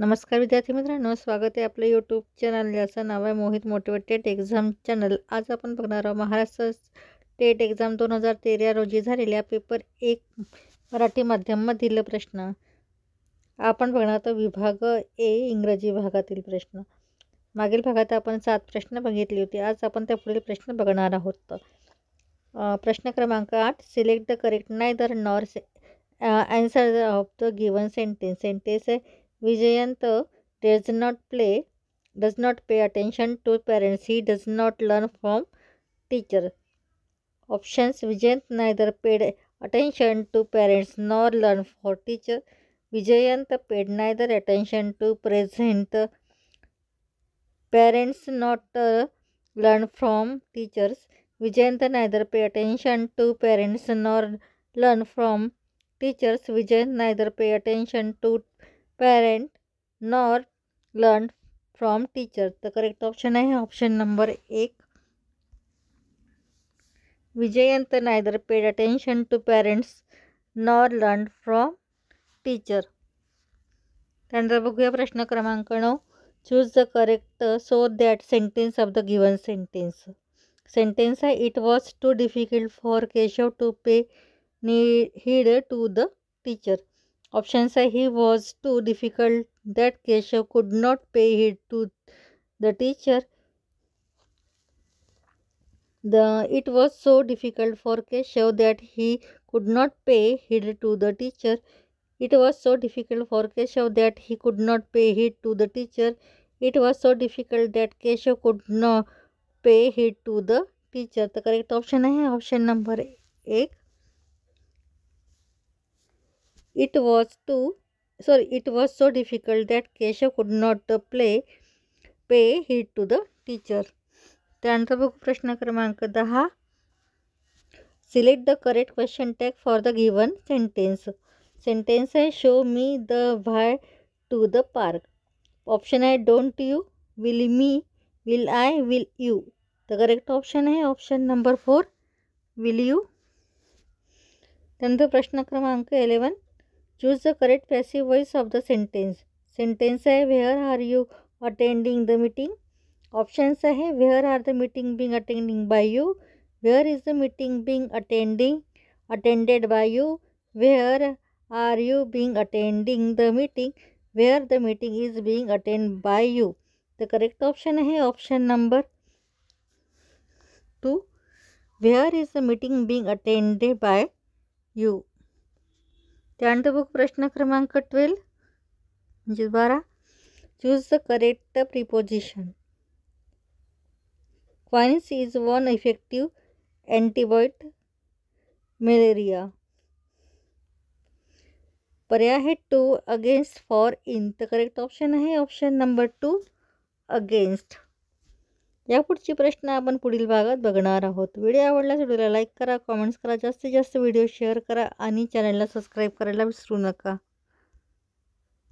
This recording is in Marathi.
नमस्कार विद्यार्थी मित्रांनो, स्वागत आहे आपलं यूट्यूब चॅनल ज्याचं नाव आहे मोहित मोटिवेटेड एक्झाम चॅनल। आज आपण बघणार आहोत महाराष्ट्र टेट एक्झाम 2013 रोजी झालेल्या पेपर 1 मराठी माध्यममधील प्रश्न। आपण बघणार आहोत विभाग ए इंग्रजी भागातील प्रश्न। मागील भागात आपण 7 प्रश्न बघितले होते। आज आपण त्या पुढील प्रश्न बघणार आहोत। प्रश्न क्रमांक 8, select the correct neither nor answer of the given sentence. Sentence आहे Vijayant does not pay attention to parents. He does not learn from teacher. Options: Vijayant neither paid attention to parents nor learned for teacher. Vijayant paid neither attention to parents not learn from teachers. Vijayant neither pay attention to parents nor learn from teachers. Vijayant neither pay attention to parent nor learn from teacher. The correct option आहे option number 1. Vijayant neither paid attention to parents nor learned from teacher. त्यानंतर बघूया प्रश्न क्रमांक 9, choose the correct so that sentence of the given sentence. Sentence आहे it was too difficult for Keshav to pay heed to the teacher. Options are: he was too difficult that Keshav could not pay heed to the teacher. It was so difficult for Keshav that he could not pay heed to the teacher. It was so difficult for Keshav that he could not pay heed to the teacher. It was so difficult that Keshav could not pay heed to the teacher. The correct option आहे option number 1. It was so difficult that Keshav could not pay heed to the teacher. त्यानंतर बघू प्रश्न क्रमांक 10, select the correct question tag for the given sentence. Sentence आहे show me the way to the park. Option आहे don't you, will me, will I, will you. The correct option आहे ऑप्शन नंबर 4, विल यू। त्यानंतर प्रश्न क्रमांक 11, choose the correct passive voice of the sentence. Sentence आहे where are you attending the meeting. Options आहे where are the meeting being attending bye you, where is the meeting being attended by you, where are you being attending the meeting, where the meeting is being attend by you. The correct option आहे option number 2, where is the meeting being attended by you. त्यानंतर बघ प्रश्न क्रमांक 12 म्हणजे 12, choose the correct preposition. Quinine is one effective antibiotic malaria. पर्याय आहे टू, अगेन्स्ट, फॉर, इन। तर करेक्ट ऑप्शन आहे ऑप्शन नंबर 2, अगेन्स्ट। या पुढचे प्रश्न आपण पुढील भागात बघणार आहोत। व्हिडिओ आवडल्यास व्हिडिओला लाईक करा, कमेंट्स करा, जास्तीत जास्त व्हिडिओ शेअर करा आणि चॅनलला सबस्क्राईब करायला विसरू नका।